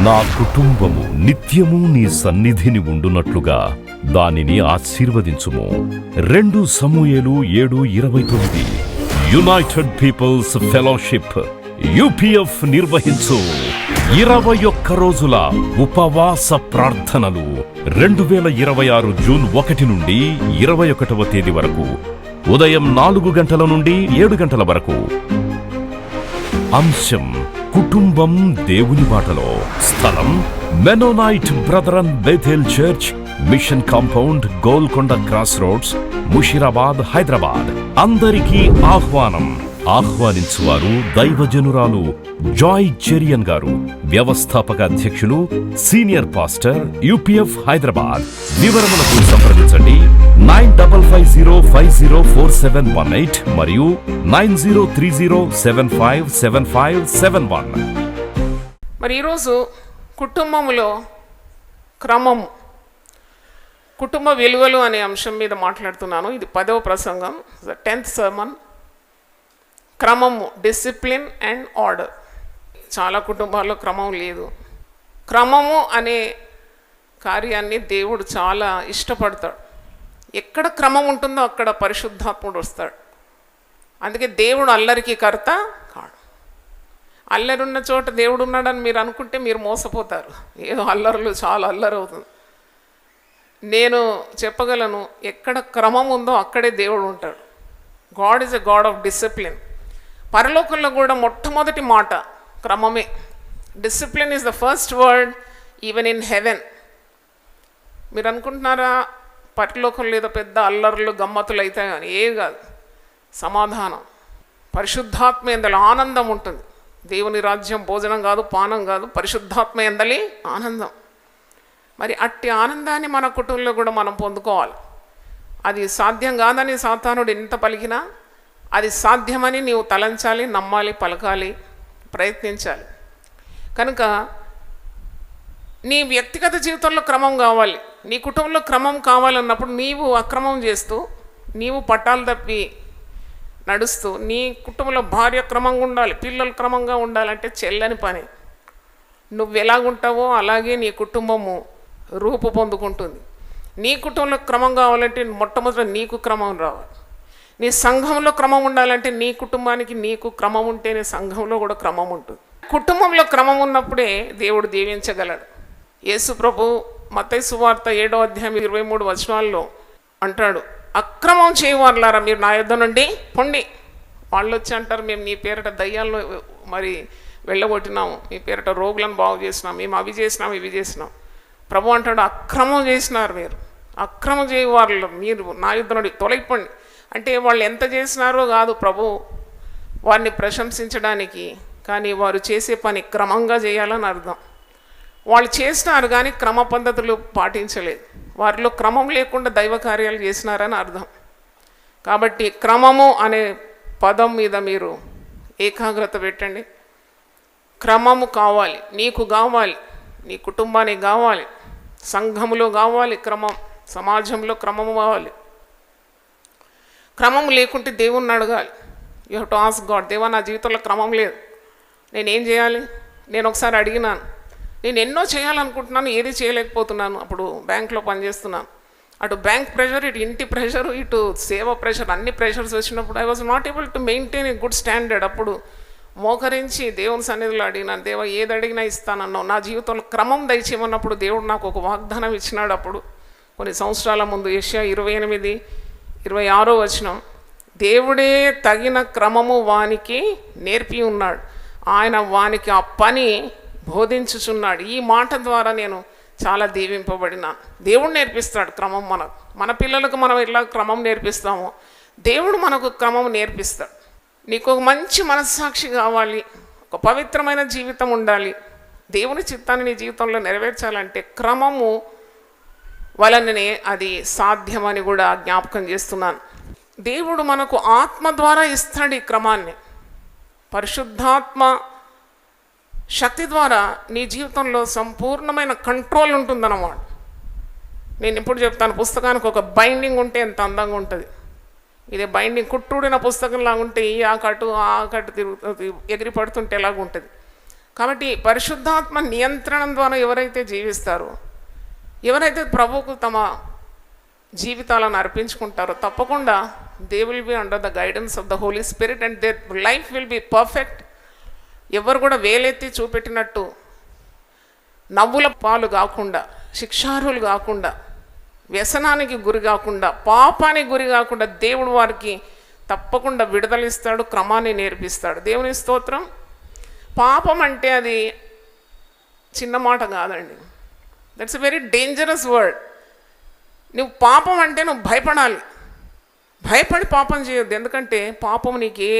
నా కుటుంబము నిత్యము నీ సన్నిధిని ఉండునట్లుగా దానిని ఆశీర్వదించుము. 2 సమూయేలు 7:29. యునైటెడ్ పీపుల్స్ ఫెలోషిప్ యూపీఎఫ్ నిర్వహించు 21 రోజుల ఉపవాస ప్రార్థనలు 2026 జూన్ 1 నుండి 21వ తేదీ వరకు ఉదయం 4 గంటల నుండి 7 గంటల వరకు. అంశం కుటుంబం దేవుని బాటలో. స్థలం Mennonite Brethren Bethel church, mission compound, Golconda cross roads, Musheerabad, Hyderabad. అందరికీ ఆహ్వానం. ఆహ్వానించువారు దైవజనురాలు జాయ్ చెరియన్ గారు, వ్యవస్థాపక అధ్యక్షులు, సీనియర్ పాస్టర్, యూపీఎఫ్ హైదరాబాద్. వివరములకు సంప్రదించండి 9550504718 మరియు 9030757571. మరి ఈరోజు కుటుంబంలో క్రమం, కుటుంబ విలువలు అనే అంశం మీద మాట్లాడుతున్నాను. ఇది 10వ ప్రసంగం, 10th sermon. క్రమము, డిసిప్లిన్ అండ్ ఆర్డర్. చాలా కుటుంబాల్లో క్రమం లేదు. క్రమము అనే కార్యాన్ని దేవుడు చాలా ఇష్టపడతాడు. ఎక్కడ క్రమం ఉంటుందో అక్కడ పరిశుద్ధాత్ముడు వస్తాడు. అందుకే దేవుడు అల్లరికి కర్త కాడు. అల్లరున్న చోట దేవుడు ఉన్నాడని మీరు అనుకుంటే మీరు మోసపోతారు. ఏదో అల్లరులు చాలా అల్లరి అవుతుంది. నేను చెప్పగలను, ఎక్కడ క్రమం ఉందో అక్కడే దేవుడు ఉంటాడు. God is a God of discipline. పరలోకంలో కూడా మొట్టమొదటి మాట క్రమమే. Discipline is the first word even in heaven. మీరు అనుకుంటున్నారా పరలోకంలో ఏదో పెద్ద అల్లర్లు గమ్మతులు అవుతాయి అని? ఏ కాదు. సమాధానం, పరిశుద్ధాత్మ ఎందలి ఆనందం ఉంటుంది. దేవుని రాజ్యం భోజనం కాదు, పానం కాదు, పరిశుద్ధాత్మ ఎందలి ఆనందం. మరి అట్టి ఆనందాన్ని మన కుటుంబంలో కూడా మనం పొందుకోవాలి. అది సాధ్యం కాదని సాతానుడు ఎంత పలికినా అది సాధ్యమని నీవు తలంచాలి, నమ్మాలి, పలకాలి, ప్రయత్నించాలి. కనుక నీ వ్యక్తిగత జీవితంలో క్రమం కావాలి, నీ కుటుంబంలో క్రమం కావాలన్నప్పుడు నీవు అక్రమం చేస్తూ, నీవు పట్టాలు తప్పి నడుస్తూ, నీ కుటుంబంలో భార్య క్రమంగా ఉండాలి, పిల్లలు క్రమంగా ఉండాలంటే చెల్లని పని. నువ్వు ఎలాగుంటావో అలాగే నీ కుటుంబము రూపు పొందుకుంటుంది. నీ కుటుంబంలో క్రమం కావాలంటే మొట్టమొదటి నీకు క్రమం రావాలి. నీ సంఘంలో క్రమం ఉండాలంటే నీ కుటుంబానికి నీకు క్రమం ఉంటేనే సంఘంలో కూడా క్రమం ఉంటుంది. కుటుంబంలో క్రమం ఉన్నప్పుడే దేవుడు దీవించగలడు. యేసు ప్రభు మత్తయి సువార్త 7వ అధ్యాయం 23 వచనాల్లో అంటాడు, అక్రమం చేయవారులారా మీరు నా యొద్ద నుండి పొండి. వాళ్ళు వచ్చి అంటారు, మేము నీ పేరిట దయ్యాల్లో మరి వెళ్ళగొట్టినాము, మీ పేరిట రోగులను బాగు చేసినాం, మేము అవి చేసినాం, ఇవి చేసినాం. ప్రభు అంటాడు, అక్రమం చేసినారు మీరు, అక్రమం చేయవారు మీరు నా యొద్ద నుండి తొలగిపోండి. అంటే వాళ్ళు ఎంత చేసినారో కాదు ప్రభు వారిని ప్రశంసించడానికి, కానీ వారు చేసే పని క్రమంగా చేయాలని అర్థం. వాళ్ళు చేసినారు కానీ క్రమ పద్ధతులు పాటించలేదు, వారిలో క్రమం లేకుండా దైవ కార్యాలు చేసినారని అర్థం. కాబట్టి క్రమము అనే పదం మీద మీరు ఏకాగ్రత పెట్టండి. క్రమము కావాలి, నీకు కావాలి, నీ కుటుంబానికి కావాలి, సంఘములో కావాలి క్రమం, సమాజంలో క్రమము కావాలి. క్రమం లేకుంటే దేవుణ్ణి అడగాలి. You have to ask God, దేవా నా జీవితంలో క్రమం లేదు, నేనేం చేయాలి? నేను ఒకసారి అడిగినాను, నేను ఎన్నో చేయాలనుకుంటున్నాను, ఏది చేయలేకపోతున్నాను. అప్పుడు బ్యాంక్లో పనిచేస్తున్నాను. అటు బ్యాంక్ ప్రెషర్, ఇటు ఇంటి ప్రెషర్, ఇటు సేవ ప్రెషర్, అన్ని ప్రెషర్స్ వచ్చినప్పుడు I was not able to maintain a good standard. అప్పుడు మోకరించి దేవుని సన్నిధిలో అడిగినాను, దేవా ఏది అడిగినా ఇస్తానన్నావు, నా జీవితంలో క్రమం దయచేయమన్నప్పుడు దేవుడు నాకు ఒక వాగ్దానం ఇచ్చినాడు. అప్పుడు కొన్ని సంవత్సరాల ముందు యెషయా 28:26 వచనం, దేవుడే తగిన క్రమము వానికి నేర్పి ఉన్నాడు, ఆయన వానికి ఆ పని బోధించుచున్నాడు. ఈ మాట ద్వారా నేను చాలా దీవింపబడినాను. దేవుడు నేర్పిస్తాడు క్రమం మనకు. మన పిల్లలకు మనం ఎలా క్రమం నేర్పిస్తామో దేవుడు మనకు క్రమం నేర్పిస్తాడు. నీకు ఒక మంచి మనస్సాక్షి కావాలి, ఒక పవిత్రమైన జీవితం ఉండాలి, దేవుని చిత్తాన్ని నీ జీవితంలో నెరవేర్చాలంటే క్రమము వలననే అది సాధ్యమని కూడా జ్ఞాపకం చేస్తున్నాను. దేవుడు మనకు ఆత్మ ద్వారా ఇస్తాడు ఈ క్రమాన్ని. పరిశుద్ధాత్మ శక్తి ద్వారా నీ జీవితంలో సంపూర్ణమైన కంట్రోల్ ఉంటుందన్నమాట. నేను ఇప్పుడు చెప్తాను, పుస్తకానికి ఒక బైండింగ్ ఉంటే ఎంత అందంగా ఉంటుంది. ఇదే బైండింగ్ కుట్టుడిన పుస్తకంలాగా ఉంటే ఈ ఆ కట్టు తిరుగుతుంది, ఎగిరి పడుతుంటే ఎలాగుంటుంది. కాబట్టి పరిశుద్ధాత్మ నియంత్రణ ద్వారా ఎవరైతే జీవిస్తారో, ఎవరైతే ప్రభువుకు తమ జీవితాలను అర్పించుకుంటారో, తప్పకుండా they will be under the guidance of the Holi spirit and their life will be perfect. ఎవరు కూడా వేలెత్తి చూపెట్టినట్టు నవ్వుల పాలు కాకుండా, శిక్షార్హులు కాకుండా, వ్యసనానికి గురి కాకుండా, పాపానికి గురి కాకుండా దేవుడు వారికి తప్పకుండా విడుదలిస్తాడు, క్రమాన్ని నేర్పిస్తాడు. దేవుని స్తోత్రం. పాపం అంటే అది చిన్న మాట కాదండి. That's a very dangerous word. నువ్వు పాపం అంటే నువ్వు భయపడాలి. భయపడి పాపం చేయొద్దు. ఎందుకంటే పాపం నీకు ఏ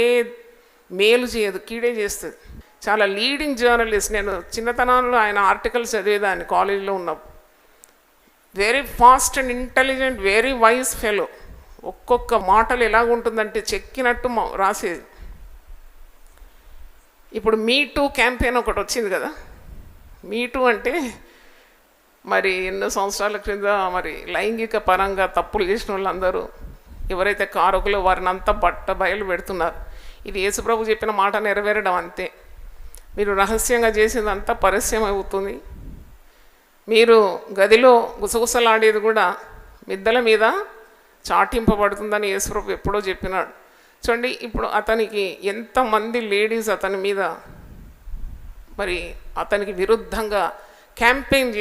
మేలు చేయదు, కీడే చేస్తుంది. చాలా లీడింగ్ జర్నలిస్ట్, నేను చిన్నతనంలో ఆయన ఆర్టికల్స్ చదివేదాన్ని కాలేజీలో ఉన్నప్పుడు. Very fast and intelligent, very wise fellow. ఒక్కొక్క మాటలు ఎలాగుంటుందంటే చెక్కినట్టు రాసేది. ఇప్పుడు మీ టూ క్యాంపెయిన్ ఒకటి వచ్చింది కదా. మీ టూ అంటే మరి ఎన్నో సంవత్సరాల క్రింద మరి లైంగిక పరంగా తప్పులు చేసిన వాళ్ళందరూ ఎవరైతే కారకులో వారిని అంతా బయలు పెడుతున్నారు. ఇది యేసుప్రభు చెప్పిన మాట నెరవేరడం అంతే. మీరు రహస్యంగా చేసేదంతా పరస్యం అవుతుంది. మీరు గదిలో గుసగుసలాడేది కూడా మిద్దల మీద చాటింపబడుతుందని యేసుప్రభు ఎప్పుడో చెప్పినాడు. చూడండి, ఇప్పుడు అతనికి ఎంతమంది లేడీస్ అతని మీద మరి అతనికి విరుద్ధంగా క్యాంపెయిన్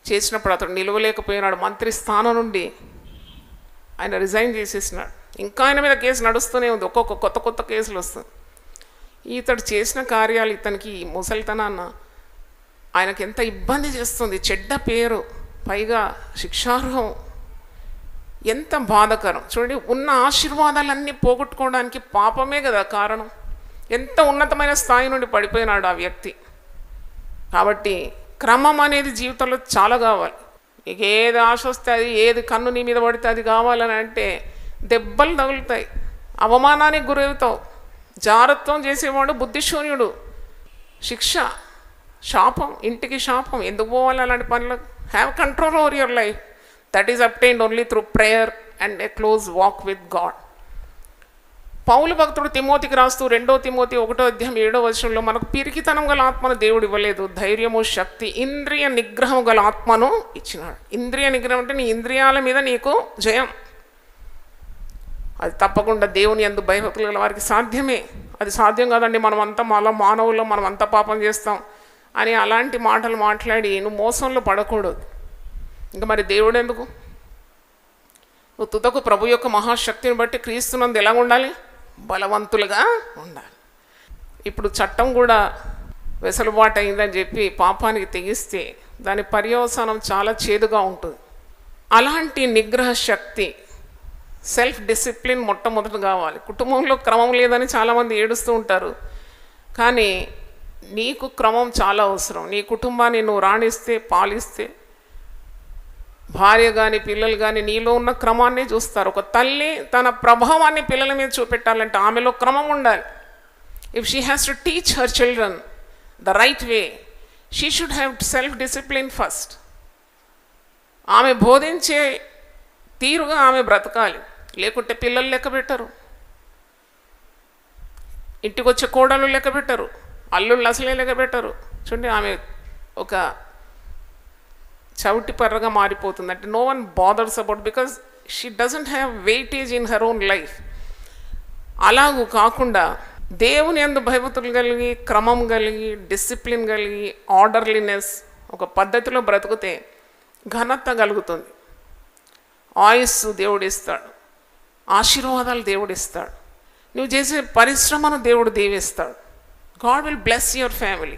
చేసినప్పుడు అతడు నిలవలేకపోయినాడు. మంత్రి స్థానం నుండి ఆయన రిజైన్ చేసేసినాడు. ఇంకా ఆయన మీద కేసు నడుస్తూనే ఉంది. ఒక్కొక్క కొత్త కేసులు వస్తుంది. ఇతడు చేసిన కార్యాలు ఇతనికి ముసలితనాన్న ఆయనకి ఎంత ఇబ్బంది చేస్తుంది. చెడ్డ పేరు, పైగా శిక్షార్హం, ఎంత బాధకరం. చూడండి, ఉన్న ఆశీర్వాదాలన్నీ పోగొట్టుకోవడానికి పాపమే కదా కారణం. ఎంత ఉన్నతమైన స్థాయి నుండి పడిపోయినాడు ఆ వ్యక్తి. కాబట్టి క్రమం అనేది జీవితంలో చాలా కావాలి. నీకు ఏది ఆశ వస్తే అది, ఏది కన్ను నీ మీద పడితే అది కావాలని అంటే దెబ్బలు తగులుతాయి, అవమానానికి గురవుతావు. జారత్వం చేసేవాడు బుద్ధిశూన్యుడు. శిక్ష, శాపం, ఇంటికి శాపం. ఎందుకు పోవాలి అలాంటి పనులకు? Have control over your life. That is obtained only through prayer and a close walk with God. పౌలు భక్తుడు తిమోతికి రాస్తూ 2 తిమోతి 1:7 మనకు పిరికితనం గల ఆత్మను దేవుడు ఇవ్వలేదు, ధైర్యము, శక్తి, ఇంద్రియ నిగ్రహం గల ఆత్మను ఇచ్చినాడు. ఇంద్రియ నిగ్రహం అంటే నీ ఇంద్రియాల మీద నీకు జయం. అది తప్పకుండా దేవుని యందు భయభక్తులు గల వారికి సాధ్యమే. అది సాధ్యం కాదండి, మనమంతా మానవుల్లో మనమంతా పాపం చేస్తాం అని అలాంటి మాటలు మాట్లాడి నువ్వు మోసంలో పడకూడదు. ఇంకా మరి దేవుడు ఎందుకు? నువ్వు తుదకు ప్రభు యొక్క మహాశక్తిని బట్టి క్రీస్తునందు ఎలా ఉండాలి? బలవంతులుగా ఉండాలి. ఇప్పుడు చట్టం కూడా వెసులుబాటు అయిందని చెప్పి పాపానికి తెగిస్తే దాని పర్యవసానం చాలా చేదుగా ఉంటుంది. అలాంటి నిగ్రహ శక్తి, సెల్ఫ్ డిసిప్లిన్ మొట్టమొదటి కావాలి. కుటుంబంలో క్రమం లేదని చాలామంది ఏడుస్తూ ఉంటారు. కానీ నీకు క్రమం చాలా అవసరం. నీ కుటుంబాన్ని నువ్వు రాణిస్తే, పాలిస్తే, భార్య కానీ పిల్లలు కానీ నీలో ఉన్న క్రమాన్ని చూస్తారు. ఒక తల్లి తన ప్రభావాన్ని పిల్లల మీద చూపెట్టాలంటే ఆమెలో క్రమం ఉండాలి. If she has to teach her children the right way, she should have self discipline first. ఆమె బోధించే తీరుగా ఆమె బ్రతకాలి. లేకుంటే పిల్లలు లెక్క పెట్టరు, ఇంటికి వచ్చే కోడలు లెక్క పెట్టరు, అల్లుళ్ళు అసలే లెక్క పెట్టరు. చూడండి, ఆమె ఒక చవిటి పర్రగా మారిపోతుంది. అంటే no one bothers about, because she doesn't have weightage in her own life. అలాగూ కాకుండా దేవుని యందు భయభక్తులు కలిగి, క్రమం కలిగి, డిసిప్లిన్ కలిగి, ఆర్డర్లీనెస్, ఒక పద్ధతిలో బ్రతికితే ఘనత కలుగుతుంది. ఆయుస్సు దేవుడిస్తాడు, ఆశీర్వాదాలు దేవుడిస్తాడు, నువ్వు చేసే పరిశ్రమను దేవుడు దీవిస్తాడు. God will bless your family.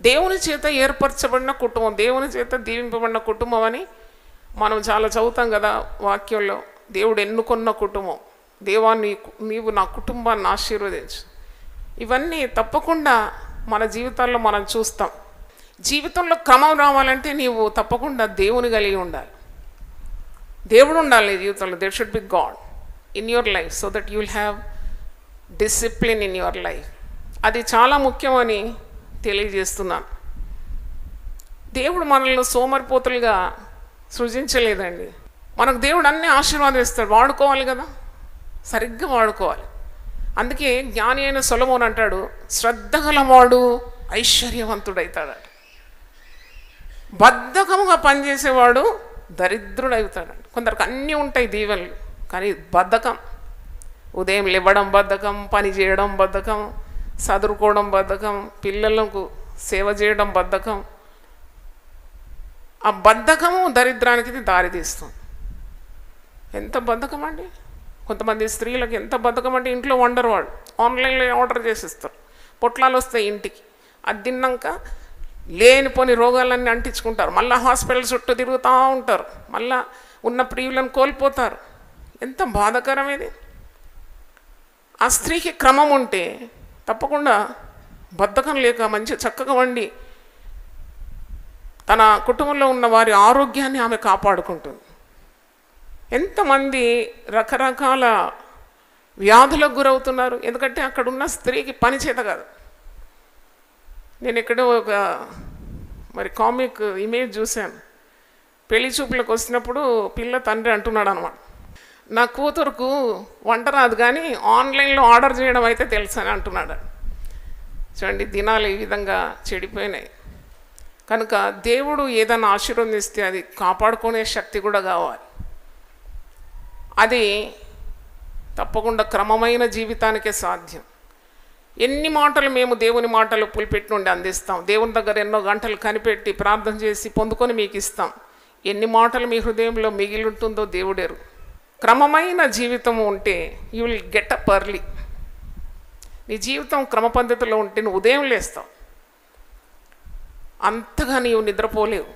దేవుని చేత ఏర్పరచబడిన కుటుంబం, దేవుని చేత దీవింపబడిన కుటుంబం అని మనం చాలా చదువుతాం కదా వాక్యంలో. దేవుడు ఎన్నుకున్న కుటుంబం, దేవా నీవు నా కుటుంబాన్ని ఆశీర్వదించు. ఇవన్నీ తప్పకుండా మన జీవితాల్లో మనం చూస్తాం. జీవితంలో క్రమం రావాలంటే నీవు తప్పకుండా దేవుని కలిగి ఉండాలి. దేవుడు ఉండాలి నీ జీవితంలో. There should be God in your life so that you will have discipline in your life. అది చాలా ముఖ్యమని తెలియజేస్తున్నాను. దేవుడు మనల్ని సోమరిపోతులుగా సృజించలేదండి. మనకు దేవుడు అన్నీ ఆశీర్వాదం ఇస్తాడు. వాడుకోవాలి కదా, సరిగ్గా వాడుకోవాలి. అందుకే జ్ఞాని అయిన సొలొమోను అంటాడు, శ్రద్ధ గలవాడు ఐశ్వర్యవంతుడవుతాడట, బద్ధకముగా పనిచేసేవాడు దరిద్రుడవుతాడట. కొందరికి అన్నీ ఉంటాయి దీవెనలు, కానీ బద్ధకం, ఉదయం లేవడం బద్ధకం, పని చేయడం బద్ధకం, చదువుకోవడం బద్ధకం, పిల్లలకు సేవ చేయడం బద్ధకం. ఆ బద్ధకము దరిద్రానికి దారితీస్తుంది. ఎంత బద్ధకం అండి! కొంతమంది స్త్రీలకు ఎంత బద్ధకం అంటే ఇంట్లో వండరు, వాళ్ళు ఆన్లైన్లో ఆర్డర్ చేసిస్తారు, పొట్లాలు వస్తాయి ఇంటికి, అది తిన్నాక లేనిపోని రోగాలన్నీ అంటించుకుంటారు, మళ్ళీ హాస్పిటల్ చుట్టూ తిరుగుతూ ఉంటారు, మళ్ళీ ఉన్న ప్రియులను కోల్పోతారు. ఎంత బాధాకరం ఇది! ఆ స్త్రీకి క్రమం ఉంటే తప్పకుండా బద్ధకం లేక మంచి చక్కగా వండి తన కుటుంబంలో ఉన్న వారి ఆరోగ్యాన్ని ఆమె కాపాడుకుంటుంది. ఎంతమంది రకరకాల వ్యాధులకు గురవుతున్నారు, ఎందుకంటే అక్కడ ఉన్న స్త్రీకి పని చేత కాదు. నేను ఎక్కడో ఒక కామిక్ ఇమేజ్ చూశాను. పెళ్లి చూపులకు వచ్చినప్పుడు పిల్ల తండ్రి అంటున్నాడు అనమాట, నా కూతురుకు వంట రాదు కానీ ఆన్లైన్లో ఆర్డర్ చేయడం అయితే తెలుసు అని అంటున్నాడు. చూడండి, దినాలు ఈ విధంగా చెడిపోయినాయి. కనుక దేవుడు ఏదైనా ఆశీర్వదిస్తే అది కాపాడుకునే శక్తి కూడా కావాలి. అది తప్పకుండా క్రమమైన జీవితానికే సాధ్యం. ఎన్ని మాటలు మేము దేవుని మాటలు పులిపెట్టి నుండి అందిస్తాం, దేవుని దగ్గర ఎన్నో గంటలు కనిపెట్టి ప్రార్థన చేసి పొందుకొని మీకు ఇస్తాం. ఎన్ని మాటలు మీ హృదయంలో మిగిలి ఉంటుందో దేవుడేరు. క్రమమైన జీవితం ఉంటే you will get up early. నీ జీవితం క్రమ పద్ధతిలో ఉంటే నువ్వు ఉదయం లేస్తావు, అంతగా నీవు నిద్రపోలేవు.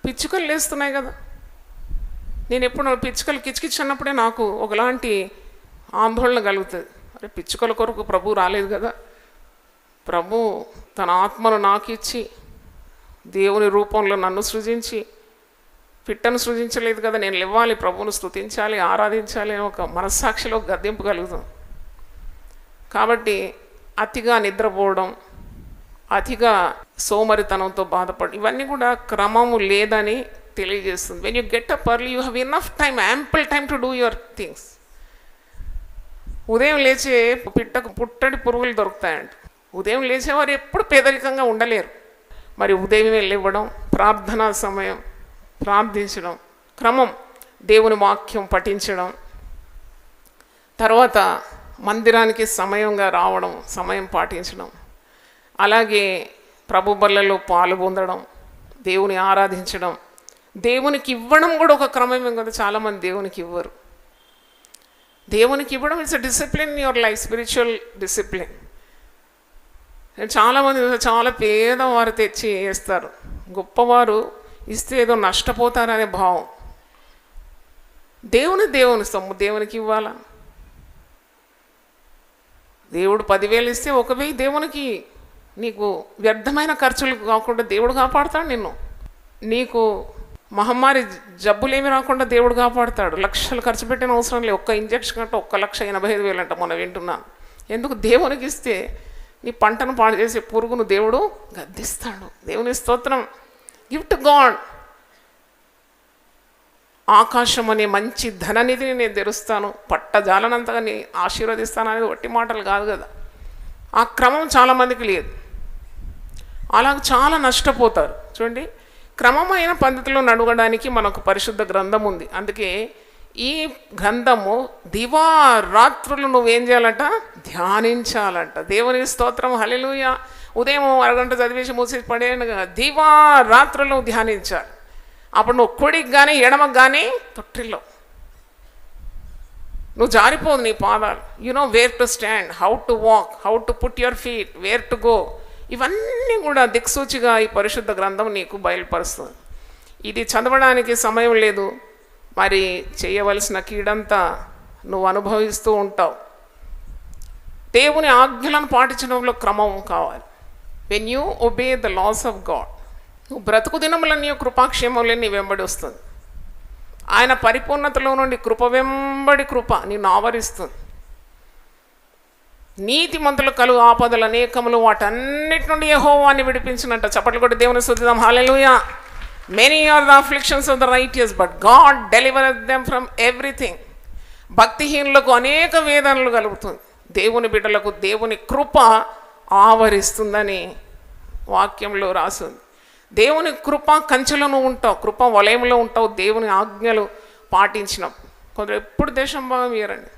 పిచ్చుకలు లేస్తున్నాయి కదా, నేను ఎప్పుడు పిచ్చుకలు కిచకిచ్ అన్నప్పుడే నాకు ఒకలాంటి ఆందోళన కలుగుతుంది. అరే, పిచ్చుకల కొరకు ప్రభు రాలేదు కదా, ప్రభు తన ఆత్మను నాకు ఇచ్చి దేవుని రూపంలో నన్ను సృజించి పిట్టను సృజించలేదు కదా, నేను లేవాలి, ప్రభువును స్తుతించాలి, ఆరాధించాలి అని ఒక మనస్సాక్షిలో గద్దెంపు కలుగుతుంది. కాబట్టి అతిగా నిద్రపోవడం, అతిగా సోమరితనంతో బాధపడడం, ఇవన్నీ కూడా క్రమము లేదని తెలియజేస్తుంది. When you get up early you have enough time, ample time to do your things. ఉదయం లేచే పిట్టకు పుట్టడి పురుగులు దొరుకుతాయంట. ఉదయం లేచేవారు ఎప్పుడు పేదరికంగా ఉండలేరు. మరి ఉదయం లేవడం, ప్రార్థనా సమయం, ప్రార్థించడం, క్రమం, దేవుని వాక్యం పఠించడం, తర్వాత మందిరానికి సమయంగా రావడం, సమయం పాటించడం, అలాగే ప్రభు బల్లలో పాలు పొందడం, దేవుని ఆరాధించడం, దేవునికి ఇవ్వడం కూడా ఒక క్రమమే కదా. చాలామంది దేవునికి ఇవ్వరు. దేవునికి ఇవ్వడం it's a discipline in your life, spiritual discipline. చాలామంది చాలా పేదవారు తెచ్చి వేస్తారు, గొప్పవారు ఇస్తే ఏదో నష్టపోతారనే భావం. దేవుని సొమ్ము దేవునికి ఇవ్వాలా? దేవుడు 10,000 ఇస్తే 1,000 దేవునికి, నీకు వ్యర్థమైన ఖర్చులు కాకుండా దేవుడు కాపాడుతాడు నిన్ను. నీకు మహమ్మారి జబ్బులేమి రాకుండా దేవుడు కాపాడుతాడు. లక్షలు ఖర్చు పెట్టిన అవసరం లేదు. ఒక్క ఇంజక్షన్ అంటే 1,85,000 అంట మొన్న వింటున్నాను. ఎందుకు? దేవునికి ఇస్తే నీ పంటను పాడు చేసే పురుగును దేవుడు గద్దిస్తాడు. దేవుని స్తోత్రం. Give to God. ఆకాశం అనే మంచి ధననిధిని నేను తెరుస్తాను, పట్టజాలనంతగా నీ ఆశీర్వదిస్తాను అనేది ఒట్టి మాటలు కాదు కదా. ఆ క్రమం చాలామందికి లేదు, అలాగ చాలా నష్టపోతారు. చూడండి, క్రమమైన పద్ధతిలో నడవడానికి మనకు పరిశుద్ధ గ్రంథం ఉంది. అందుకే ఈ గ్రంథము దివారాత్రులు నువ్వేం చేయాలంట? ధ్యానించాలంట. దేవుని స్తోత్రం, హల్లెలూయా. ఉదయం అరగంట చదివేసి మూసేసి పడేయను, దివారాత్రులు ధ్యానించాలి. అప్పుడు నువ్వు కుడికి కానీ ఎడమకు కానీ తొట్టిల్లో నువ్వు జారిపోదు నీ పాదాలు. You know where to stand, how to walk, how to put your feet, where to go. ఇవన్నీ కూడా దిక్సూచిగా ఈ పరిశుద్ధ గ్రంథం నీకు బయలుపరుస్తుంది. ఇది చదవడానికి సమయం లేదు, మరి చేయవలసిన కీడంతా నువ్వు అనుభవిస్తూ ఉంటావు. దేవుని ఆజ్ఞలను పాటించడంలో క్రమం కావాలి. When you obey the laws of God, నువ్వు బ్రతుకు దినములన్నీ కృపాక్షేమంలో నీ వెంబడి వస్తుంది. ఆయన పరిపూర్ణతలో నుండి కృప వెంబడి కృప నిన్ను ఆవరిస్తుంది. నీతిమంతులు కలుగు ఆపదలు అనేకములు, వాటన్నిటి నుండి యెహోవాని విడిపించినట్ట. చప్పట్లు కొట్టి దేవుని స్తుతిద్దాం. హల్లెలూయా. Many are the afflictions of the righteous, but God delivereth them from everything. భక్తిహీనులకు అనేక వేదనలు కలుగుతుంది. దేవుని బిడ్డలకు దేవుని కృప ఆవరిస్తుందని వాక్యంలో రాసింది. దేవుని కృప కంచెలో నువ్వు ఉంటావు, కృప వలయంలో ఉంటావు. దేవుని ఆజ్ఞలు పాటించినాం. కొందరు ఎప్పుడు దేశం భాగం ఇయ్యరండి.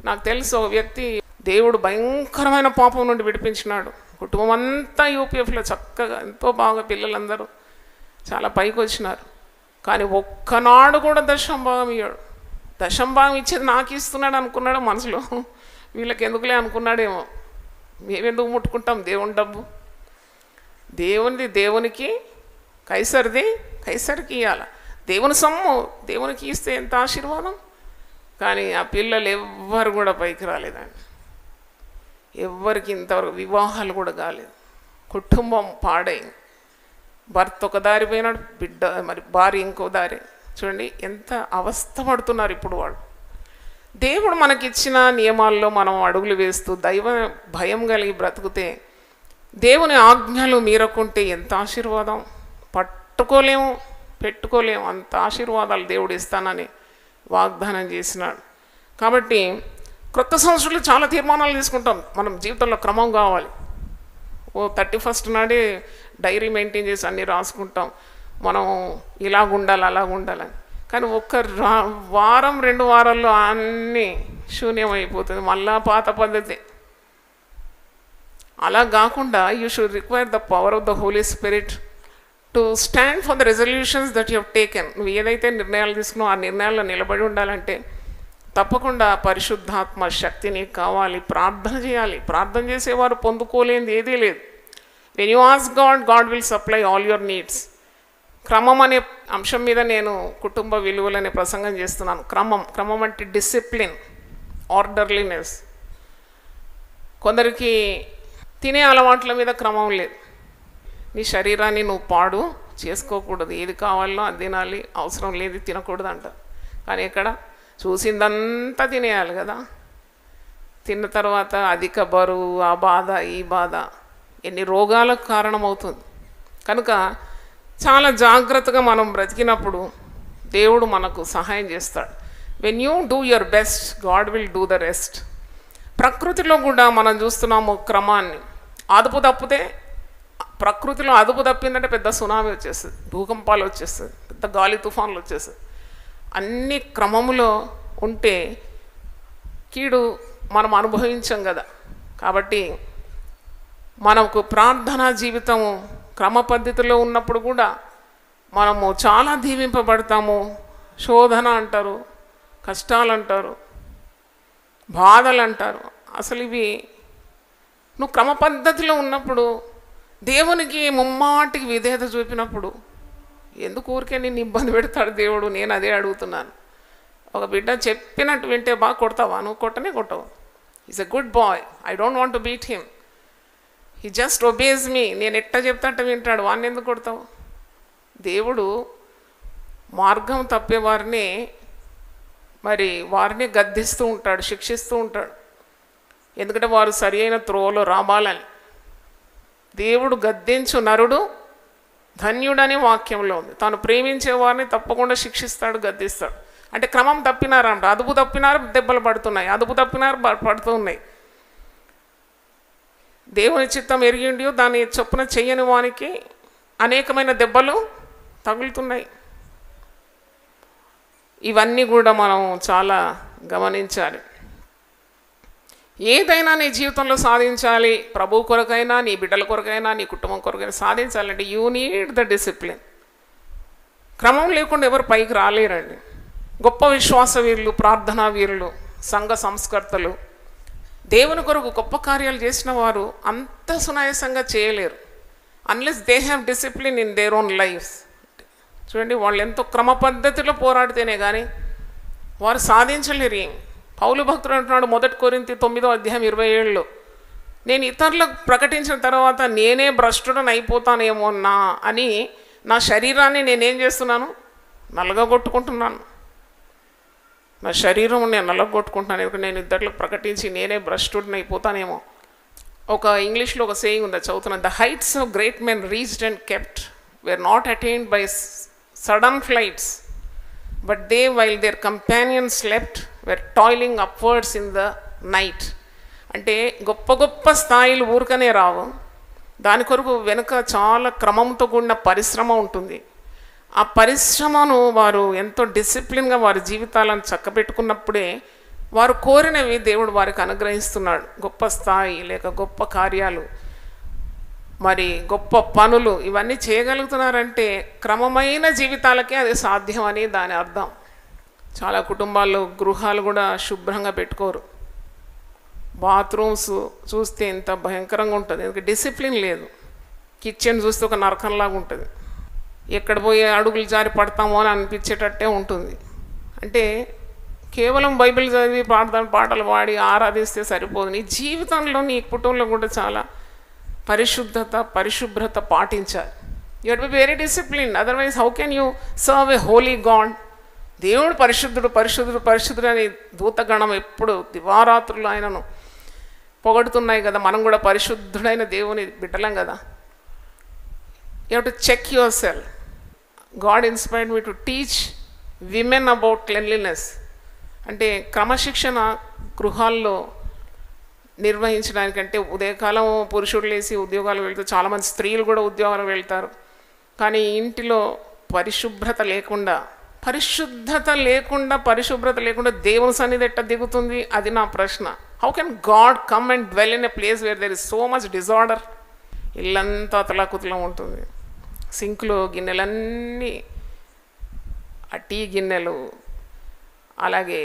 నాకు తెలుసు ఒక వ్యక్తి దేవుడు భయంకరమైన పాపం నుండి విడిపించినాడు. కుటుంబం అంతా యూపీఎఫ్లో చక్కగా ఎంతో బాగా పిల్లలందరూ చాలా పైకి వచ్చినారు. కానీ ఒక్కనాడు కూడా దశంభాగం ఇయ్యాడు. దశంభాగం ఇచ్చేది నాకు ఇస్తున్నాడు అనుకున్నాడు మనసులో. వీళ్ళకి ఎందుకులే అనుకున్నాడేమో. మేమెందుకు ముట్టుకుంటాం దేవుని డబ్బు? దేవునిది దేవునికి, కైసరిది కైసరికి ఇవ్వాలి. దేవుని సొమ్ము దేవునికి ఇస్తే ఎంత ఆశీర్వాదం. కానీ ఆ పిల్లలు ఎవ్వరు కూడా పైకి రాలేదండి. ఎవ్వరికి ఇంతవరకు వివాహాలు కూడా కాలేదు. కుటుంబం పాడైంది. భర్త ఒక దారి పోయినాడు, బిడ్డ మరి భార్య ఇంకో దారి. చూడండి ఎంత అవస్థ పడుతున్నారు ఇప్పుడు వాళ్ళు. దేవుడు మనకిచ్చిన నియమాల్లో మనం అడుగులు వేస్తూ దైవ భయం కలిగి బ్రతుకుతే, దేవుని ఆజ్ఞలు మీరకుంటే ఎంత ఆశీర్వాదం. పట్టుకోలేము, పెట్టుకోలేము, అంత ఆశీర్వాదాలు దేవుడు ఇస్తానని వాగ్దానం చేసినాడు. కాబట్టి క్రొత్త సంవత్సరంలో చాలా తీర్మానాలు తీసుకుంటాం. మనం జీవితంలో క్రమం కావాలి. 31st నాడే డైరీ మెయింటైన్ చేసి అన్నీ రాసుకుంటాం. మనం ఇలాగుండాలి అలాగుండాలని. కానీ వారం 2 వారాల్లో అన్నీ శూన్యమైపోతుంది. మళ్ళా పాత పద్ధతి. అలా కాకుండా you should require the power of the Holi Spirit to stand for the resolutions that you have taken. నువ్వు ఏదైతే నిర్ణయాలు తీసుకున్నావు ఆ నిర్ణయాల్లో నిలబడి ఉండాలంటే తప్పకుండా పరిశుద్ధాత్మ శక్తి నీకు కావాలి. ప్రార్థన చేయాలి. ప్రార్థన చేసేవారు పొందుకోలేనిది ఏదీ లేదు. When you ask God, God will supply all your needs. క్రమం అనే అంశం మీద నేను కుటుంబ విలువలు అనే ప్రసంగం చేస్తున్నాను. క్రమం అంటే డిసిప్లిన్, ఆర్డర్లీనెస్. కొందరికి తినే అలవాట్ల మీద క్రమం లేదు. నీ శరీరాన్ని నువ్వు పాడు చేసుకోకూడదు. ఏది కావాలో అది తినాలి, అవసరం లేదు తినకూడదు అంటారు. కానీ ఇక్కడ చూసిందంతా తినేయాలి కదా. తిన్న తర్వాత అధిక బరువు, ఆ బాధ ఈ బాధ, ఎన్ని రోగాలకు కారణమవుతుంది. కనుక చాలా జాగ్రత్తగా మనం బ్రతికినప్పుడు దేవుడు మనకు సహాయం చేస్తాడు. When you do your best, God will do the rest. ప్రకృతిలో కూడా మనం చూస్తున్నాము క్రమాన్ని. అదుపు తప్పితే, ప్రకృతిలో అదుపు తప్పిందంటే పెద్ద సునామీ వచ్చేస్తుంది, భూకంపాలు వచ్చేస్తుంది, పెద్ద గాలి తుఫాన్లు వచ్చేస్తుంది. అన్ని క్రమములో ఉంటే కీడు మనం అనుభవించాం కదా. కాబట్టి మనకు ప్రార్థనా జీవితము క్రమ పద్ధతిలో ఉన్నప్పుడు కూడా మనము చాలా దీవింపబడతాము. శోధన అంటారు, కష్టాలు అంటారు, బాధలు అంటారు. అసలు ఇవి నువ్వు క్రమ పద్ధతిలో ఉన్నప్పుడు, దేవునికి ముమ్మాటికి విధేయత చూపినప్పుడు ఎందుకు ఊరికే నిన్ను ఇబ్బంది పెడతాడు దేవుడు? నేను అదే అడుగుతున్నాను. ఒక బిడ్డ చెప్పినట్టు వింటే బాగా కొడతావా? నువ్వు కొట్టనే కొట్టవు. Is a good boy, I don't want to beat him, he just obeys me. నేను ఎట్ట చెప్తా అట్ట వింటాడు, వాడిని ఎందుకు కొడతావు? దేవుడు మార్గం తప్పేవారిని మరి వారిని గద్దిస్తూ ఉంటాడు, శిక్షిస్తూ ఉంటాడు. ఎందుకంటే వారు సరి అయిన త్రోవలో రావాలని. దేవుడు గద్దించు నరుడు ధన్యుడని వాక్యంలో ఉంది. తాను ప్రేమించే వారిని తప్పకుండా శిక్షిస్తాడు, గద్దిస్తాడు. అంటే క్రమం తప్పినారంట. అదుపు తప్పినారు, దెబ్బలు పడుతున్నాయి. అదుపు తప్పినారు, పడుతూ ఉన్నాయి. దేవుని చిత్తం ఎరిగిండియో దాన్ని చొప్పున చెయ్యని వానికి అనేకమైన దెబ్బలు తగులుతున్నాయి. ఇవన్నీ కూడా మనం చాలా గమనించాలి. ఏదైనా నీ జీవితంలో సాధించాలి, ప్రభు కొరకైనా, నీ బిడ్డల కొరకైనా, నీ కుటుంబం కొరకైనా సాధించాలంటే యూ నీడ్ ద డిసిప్లిన్. క్రమం లేకుండా ఎవరు పైకి రాలేరండి. గొప్ప విశ్వాస వీరులు, ప్రార్థనా వీరులు, సంఘ సంస్కర్తలు, దేవుని కొరకు గొప్ప కార్యాలు చేసిన వారు అంత సునాయాసంగా చేయలేరు unless they have discipline in their own lives. చూడండి, వాళ్ళు ఎంతో క్రమ పద్ధతిలో పోరాడితేనే కానీ వారు సాధించలేరు. పౌలు భక్తుడు అంటున్నాడు 1 కొరింథీ 9:27, నేను ఇతరులకు ప్రకటించిన తర్వాత నేనే భ్రష్టుడని అయిపోతానేమో అని నా శరీరాన్ని నేనేం చేస్తున్నాను? నలగగొట్టుకుంటున్నాను. నా శరీరం నేను నలగొట్టుకుంటున్నాను. ఎందుకంటే నేను ఇతరులకు ప్రకటించి నేనే భ్రష్టుడిని అయిపోతానేమో. ఒక ఇంగ్లీష్లో ఒక సేయింగ్ ఉంది, చదువుతున్నాను. The heights of great men reached and kept were not attained by sudden flights But they, while their companions slept, were toiling upwards in the night. అంటే గొప్ప గొప్ప స్థాయిలు ఊరికనే రావు, దాని కొరకు వెనుక చాలా క్రమంతో కూడిన పరిశ్రమ ఉంటుంది. ఆ పరిశ్రమను వారు ఎంతో డిసిప్లిన్గా వారి జీవితాలను చక్కబెట్టుకున్నప్పుడే వారు కోరినవి దేవుడు వారికి అనుగ్రహిస్తున్నాడు. గొప్ప స్థాయి లేక గొప్ప కార్యాలు, మరి గొప్ప పనులు ఇవన్నీ చేయగలుగుతున్నారంటే క్రమమైన జీవితాలకే అది సాధ్యం అని దాని అర్థం. చాలా కుటుంబాల్లో గృహాలు కూడా శుభ్రంగా పెట్టుకోరు. బాత్రూమ్స్ చూస్తే ఎంత భయంకరంగా ఉంటుంది, ఎందుకంటే డిసిప్లిన్ లేదు. కిచెన్ చూస్తే ఒక నరకంలాగా ఉంటుంది, ఎక్కడ పోయి అడుగులు జారి పడతామో అని అనిపించేటట్టే ఉంటుంది. అంటే కేవలం బైబిల్ చదివి పాటలు పాడి ఆరాధిస్తే సరిపోదు. నీ జీవితంలో నీ కుటుంబంలో కూడా చాలా పరిశుభ్రత పాటించాలి. You have to be very discipline, otherwise how can you serve a Holi God. దేవుడు పరిశుద్ధుడు పరిశుద్ధుడు పరిశుద్ధుడు అని దూతగణం ఎప్పుడు దివారాత్రులు ఆయనను పొగడుతున్నాయి కదా. మనం కూడా పరిశుద్ధుడైన దేవుని బిడ్డలం కదా. You have to check your self. God inspired me to teach women about cleanliness. అంటే క్రమశిక్షణ గృహాల్లో నిర్వహించడానికంటే ఉదయకాలం పురుషుడు లేసి ఉద్యోగాలు వెళ్తారు, చాలామంది స్త్రీలు కూడా ఉద్యోగాలు వెళ్తారు. కానీ ఇంటిలో పరిశుభ్రత లేకుండా దేవుని సన్నిధి ఎట్ట దిగుతుంది, అది నా ప్రశ్న. How can God come and dwell in a place where there is so much disorder? ఇల్లంతా అతలాకుతలం ఉంటుంది. సింక్లో గిన్నెలన్నీ, ఆ టీ గిన్నెలు, అలాగే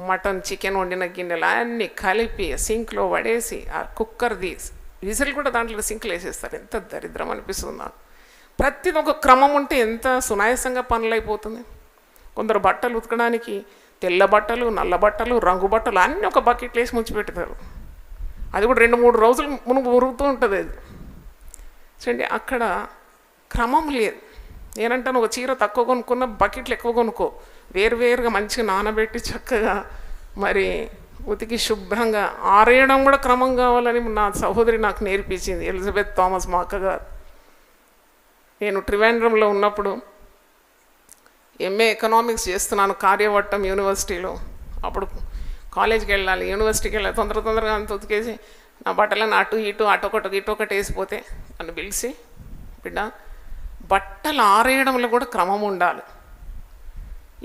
మటన్ చికెన్ వండిన గిన్నెలు అన్నీ కలిపి సింక్లో పడేసి, ఆ కుక్కర్ది విజిల్ కూడా దాంట్లో సింక్లో వేసేస్తారు. ఎంత దరిద్రం అనిపిస్తుంది నాకు. ప్రతిది ఒక క్రమం ఉంటే ఎంత సునాయాసంగా పనులు అయిపోతుంది. కొందరు బట్టలు ఉతకడానికి తెల్ల బట్టలు, నల్ల బట్టలు, రంగు బట్టలు అన్నీ ఒక బకెట్లు వేసి ముంచిపెడతారు. అది కూడా 2-3 రోజులు మురుగుతూ ఉంటుంది. అది చూడండి, అక్కడ క్రమం లేదు. నేనంటాను, ఒక చీర తక్కువ కొనుక్కున్న బకెట్లు ఎక్కువ కొనుక్కో, వేరువేరుగా మంచిగా నానబెట్టి చక్కగా మరి ఉతికి శుభ్రంగా ఆరేయడం కూడా క్రమం కావాలని నా సహోదరి నాకు నేర్పించింది, ఎలిజబెత్ థామస్ మా అక్కగారు. నేను ట్రివాండ్రంలో ఉన్నప్పుడు ఎంఏ ఎకనామిక్స్ చేస్తున్నాను కార్యవట్టం యూనివర్సిటీలో. అప్పుడు కాలేజీకి వెళ్ళాలి, యూనివర్సిటీకి వెళ్ళాలి. తొందరగా అంత ఉతికేసి నా బట్టలను అటు ఇటొకటి వేసిపోతే నన్ను పిలిచి, బిడ్డ బట్టలు ఆరేయడంలో కూడా క్రమం ఉండాలి.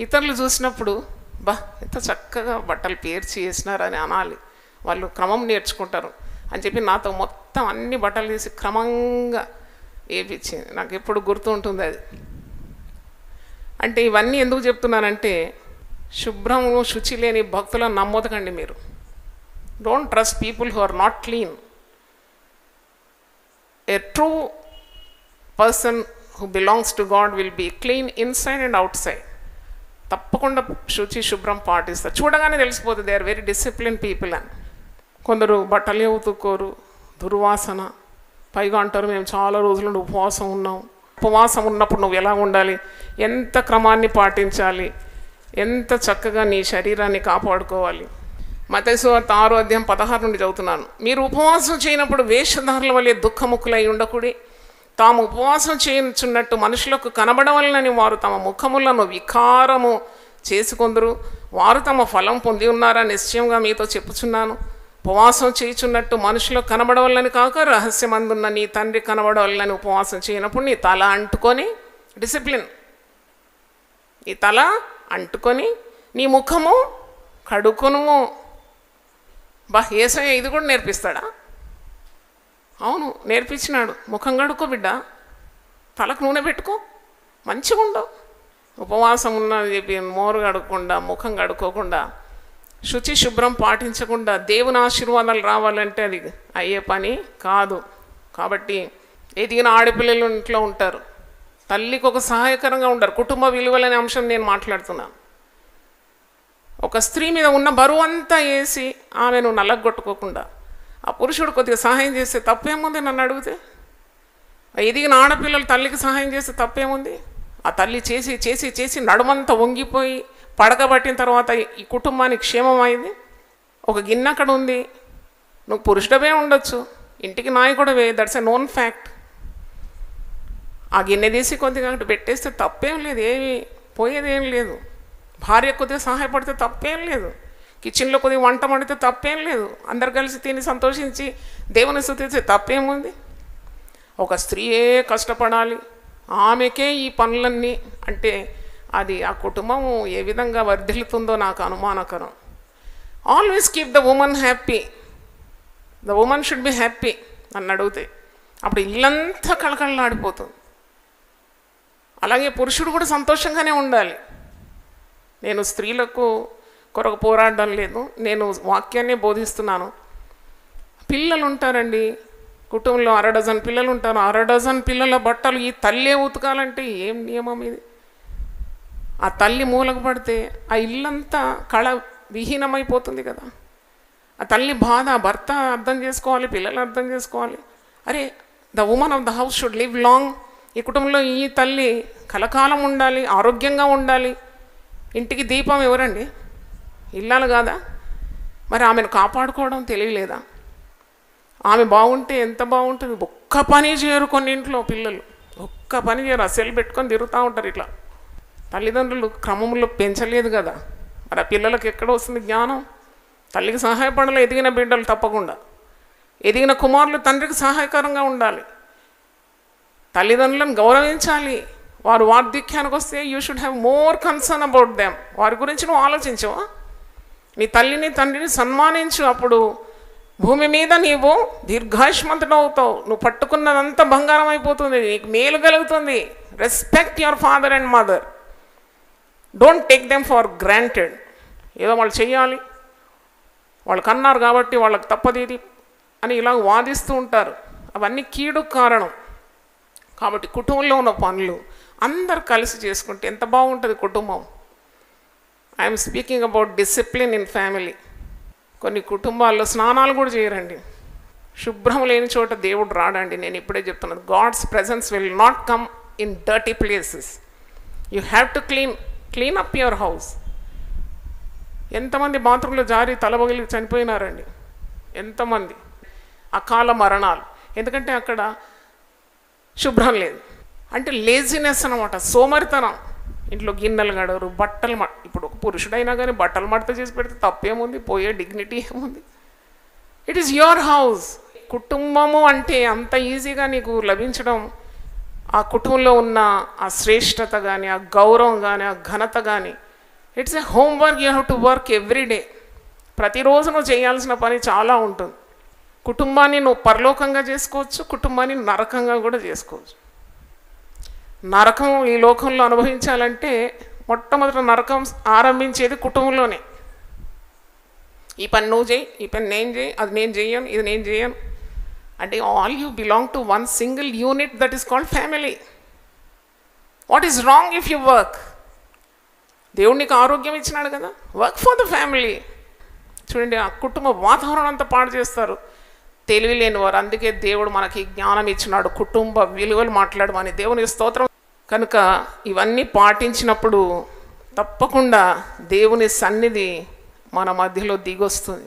ఇతరులు చూసినప్పుడు ఎంత చక్కగా బట్టలు పేర్చి వేసినారని అనాలి, వాళ్ళు క్రమం నేర్చుకుంటారు అని చెప్పి నాతో మొత్తం అన్ని బట్టలు తీసి క్రమంగా వేయించింది. నాకు ఎప్పుడు గుర్తు ఉంటుంది అది. అంటే ఇవన్నీ ఎందుకు చెప్తున్నానంటే, శుభ్రము శుచి లేని భక్తులను నమ్మొదకండి మీరు. Don't trust people who are not clean. A true person who belongs to God will be clean inside and outside. తప్పకుండా శుభ్రం పాటిస్తారు. చూడగానే తెలిసిపోతుంది they are very discipline people అని. కొందరు బట్టలే ఉతుక్కోరు, దుర్వాసన, పైగా అంటారు మేము చాలా రోజుల నుండి ఉపవాసం ఉన్నాం. ఉపవాసం ఉన్నప్పుడు నువ్వు ఎలా ఉండాలి, ఎంత క్రమాన్ని పాటించాలి, ఎంత చక్కగా నీ శరీరాన్ని కాపాడుకోవాలి. మత్తయి సువార్త 6:16 నుండి చదువుతున్నాను. మీరు ఉపవాసం చేయనప్పుడు వేషధారుల వలె దుఃఖముఖులై ఉండకూడి, తాము ఉపవాసం చేయుచున్నట్టు మనుషులకు కనబడవలనని వారు తమ ముఖములను వికారము చేసుకొందురు. వారు తమ ఫలం పొంది ఉన్నారని నిశ్చయంగా మీతో చెప్పుచున్నాను. ఉపవాసం చేయుచున్నట్టు మనుషులకు కనబడవలని కాక రహస్యమందున్న నీ తండ్రి కనబడవలని ఉపవాసం చేయనప్పుడు నీ తల అంటుకొని, డిసిప్లిన్, నీ తల అంటుకొని నీ ముఖము కడుకొనుము. యేసయ్య ఇది కూడా నేర్పిస్తాడా? అవును, నేర్పించినాడు. ముఖం కడుక్కో బిడ్డ, తలకు నూనె పెట్టుకో, మంచిగా ఉండవు. ఉపవాసం ఉన్నది చెప్పి మోరు కడుక్కుండా, ముఖం కడుక్కోకుండా, శుభ్రం పాటించకుండా దేవుని ఆశీర్వాదాలు రావాలంటే అది అయ్యే పని కాదు. కాబట్టి ఎదిగిన ఆడపిల్లలు ఇంట్లో ఉంటారు, తల్లికి ఒక సహాయకరంగా ఉండరు. కుటుంబ విలువలనే అంశం నేను మాట్లాడుతున్నాను. ఒక స్త్రీ మీద ఉన్న బరువు అంతా వేసి ఆమెను నల్లగొట్టుకోకుండా ఆ పురుషుడు కొద్దిగా సహాయం చేస్తే తప్పేముంది? నన్ను అడిగితే ఎదిగిన ఆడపిల్లలు తల్లికి సహాయం చేస్తే తప్పేముంది? ఆ తల్లి చేసి చేసి చేసి నడుమంతా వంగిపోయి పడకబట్టిన తర్వాత ఈ కుటుంబానికి క్షేమం అయింది. ఒక గిన్నె అక్కడ ఉంది, నువ్వు పురుషుడవే ఉండొచ్చు, ఇంటికి నాయకుడవే, దట్స్ ఎ నోన్ ఫ్యాక్ట్. ఆ గిన్నె తీసి కొద్దిగా అక్కడ పెట్టేస్తే తప్పేం లేదు, ఏమి పోయేదేం లేదు. భార్య కొద్దిగా సహాయపడితే తప్పేం లేదు, కిచెన్లో కొద్దిగా వంట వండితే తప్పేం లేదు, అందరు కలిసి తిని సంతోషించి దేవుని స్తుతించే తప్పేముంది. ఒక స్త్రీయే కష్టపడాలి, ఆమెకే ఈ పనులన్నీ అంటే అది ఆ కుటుంబం ఏ విధంగా వర్ధిల్లుతుందో నాకు అనుమానకరం. Always keep the women happy, the women should be happy నన్ను అడిగితే. అప్పుడు ఇల్లంతా కళకళలాడిపోతుంది. అలాగే పురుషుడు కూడా సంతోషంగానే ఉండాలి. నేను స్త్రీలకు కొరకు పోరాడడం లేదు, నేను వాక్యాన్నే బోధిస్తున్నాను. పిల్లలు ఉంటారండి, కుటుంబంలో 1/2 డజన్ పిల్లలు ఉంటారు. 1/2 డజన్ పిల్లల బట్టలు ఈ తల్లే ఉతకాలంటే ఏం నియమం ఇది? ఆ తల్లి మూలకు పడితే ఆ ఇల్లంతా కళ విహీనమైపోతుంది కదా. ఆ తల్లి బాధ భర్త అర్థం చేసుకోవాలి, పిల్లలు అర్థం చేసుకోవాలి. అరే, the women of the house should live long. ఈ కుటుంబంలో ఈ తల్లి కలకాలం ఉండాలి, ఆరోగ్యంగా ఉండాలి. ఇంటికి దీపం ఎవరండి? ఇల్లాలు కాదా? మరి ఆమెను కాపాడుకోవడం తెలియలేదా? ఆమె బాగుంటే ఎంత బాగుంటుంది. ఒక్క పని చేయరు కొన్ని ఇంట్లో పిల్లలు, ఒక్క పని చేయరు, ఆ సెల్ పెట్టుకొని తిరుగుతూ ఉంటారు ఇట్లా. తల్లిదండ్రులు క్రమంలో పెంచలేదు కదా, మరి ఆ పిల్లలకు ఎక్కడ వస్తుంది జ్ఞానం? తల్లికి సహాయపడాలి, ఎదిగిన బిడ్డలు తప్పకుండా. ఎదిగిన కుమారులు తండ్రికి సహాయకరంగా ఉండాలి. తల్లిదండ్రులను గౌరవించాలి. వారు వార్ధక్యానికి వస్తే you should have more concern about them. వారి గురించి నువ్వు ఆలోచించవా? నీ తల్లిని తండ్రిని సన్మానించు. అప్పుడు భూమి మీద నీవు దీర్ఘాయుష్మంతుడు అవుతావు. నువ్వు పట్టుకున్నదంతా బంగారం అయిపోతుంది, నీకు మేలు కలుగుతుంది. Respect your father and mother. Don't take them for granted. ఏదో వాళ్ళు చెయ్యాలి, వాళ్ళు కన్నారు కాబట్టి వాళ్ళకి తప్పది ఇది అని ఇలా వాదిస్తూ ఉంటారు. అవన్నీ కీడు కారణం. కాబట్టి కుటుంబంలో ఉన్న పనులు అందరు కలిసి చేసుకుంటే ఎంత బాగుంటుంది కుటుంబం. I'm speaking about discipline in family. కొన్ని కుటుంబాల్లో స్నానాలు కూడా చేయరండి. శుభ్రం లేని చోట దేవుడు రాడండి. నేను ఇప్పుడే చెప్తున్నాను, God's presence will not come in dirty places. You have to clean up your house. ఎంతమంది బాత్రూంలో జారి తలబగిలి చనిపోయినారండి, ఎంతమంది అకాల మరణాలు. ఎందుకంటే అక్కడ శుభ్రం లేదు. అంటే లేజినెస్ అనమాట, సోమరితనం. ఇంట్లో గిన్నెలు గడవరు, బట్టలు ఇప్పుడు ఒక పురుషుడైనా కానీ బట్టలు మడత చేసి పెడితే తప్పేముంది, పోయే డిగ్నిటీ ఏముంది? It is your house. కుటుంబము అంటే అంత ఈజీగా నీకు లభించడం, ఆ కుటుంబంలో ఉన్న ఆ శ్రేష్టత కానీ, ఆ గౌరవం కానీ, ఆ ఘనత కానీ, it's a homework. You have to work every day. ప్రతిరోజు నువ్వు చేయాల్సిన పని చాలా ఉంటుంది. కుటుంబాన్ని నువ్వు పరలోకంగా చేసుకోవచ్చు, కుటుంబాన్ని నరకంగా కూడా చేసుకోవచ్చు. నరకం ఈ లోకంలో అనుభవించాలంటే మొట్టమొదటి నరకం ఆరంభించేది కుటుంబంలోనే. ఈ పని నువ్వు చేయి, ఈ పని నేను చేయి, అది నేను చేయను, ఇది నేను చేయను అంటే all you belong to one single unit that is called family. What is wrong if you work? దేవుడు నీకు ఆరోగ్యం ఇచ్చినాడు కదా, వర్క్ ఫర్ ద ఫ్యామిలీ. చూడండి, ఆ కుటుంబ వాతావరణం అంతా పాడు చేస్తారు తెలివి లేని వారు. అందుకే దేవుడు మనకి జ్ఞానం ఇచ్చినాడు, కుటుంబ విలువలు మాట్లాడమని. దేవుని స్తోత్రం. కనుక ఇవన్నీ పాటించినప్పుడు తప్పకుండా దేవుని సన్నిధి మన మధ్యలో దిగొస్తుంది.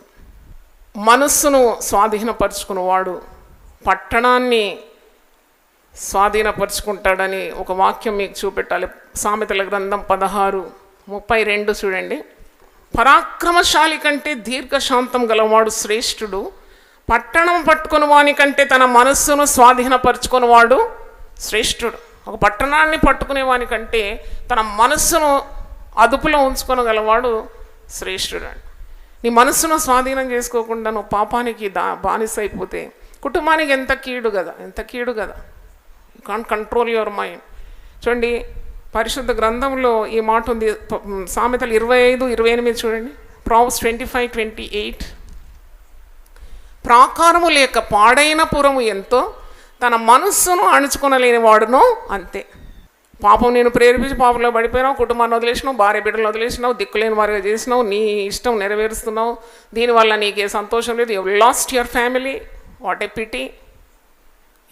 మనస్సును స్వాధీనపరుచుకున్నవాడు పట్టణాన్ని స్వాధీనపరుచుకుంటాడని ఒక వాక్యం మీకు చూపెట్టాలి. సామెతల గ్రంథం 16:32 చూడండి. పరాక్రమశాలి కంటే దీర్ఘశాంతం గలవాడు శ్రేష్ఠుడు, పట్టణం పట్టుకుని వాని కంటే తన మనస్సును స్వాధీనపరుచుకునేవాడు శ్రేష్ఠుడు. ఒక పట్టణాన్ని పట్టుకునే వాని కంటే తన మనస్సును అదుపులో ఉంచుకోగలవాడు శ్రేష్ఠుడు. నీ మనస్సును స్వాధీనం చేసుకోకుండా నువ్వు పాపానికి బానిస అయిపోతే కుటుంబానికి ఎంత కీడు కదా, ఎంత కీడు కదా. You can't control your mind. చూడండి, పరిశుద్ధ గ్రంథంలో ఈ మాట ఉంది. సామెతలు 25:28 చూడండి. ప్రావర్బ్స్ 25:28. ప్రాకారము లేక పాడైన పురము ఎంతో, తన మనస్సును అణుచుకొనలేని వాడును అంతే. పాపం నేను ప్రేరేపించి పాపంలో పడిపోయినావు, కుటుంబాన్ని వదిలేసినావు, భార్య బిడ్డలు వదిలేసినావు, దిక్కులేని వారిగా చేసినావు, నీ ఇష్టం నెరవేరుస్తున్నావు, దీనివల్ల నీకే సంతోషం లేదు. You lost your family. What a pity.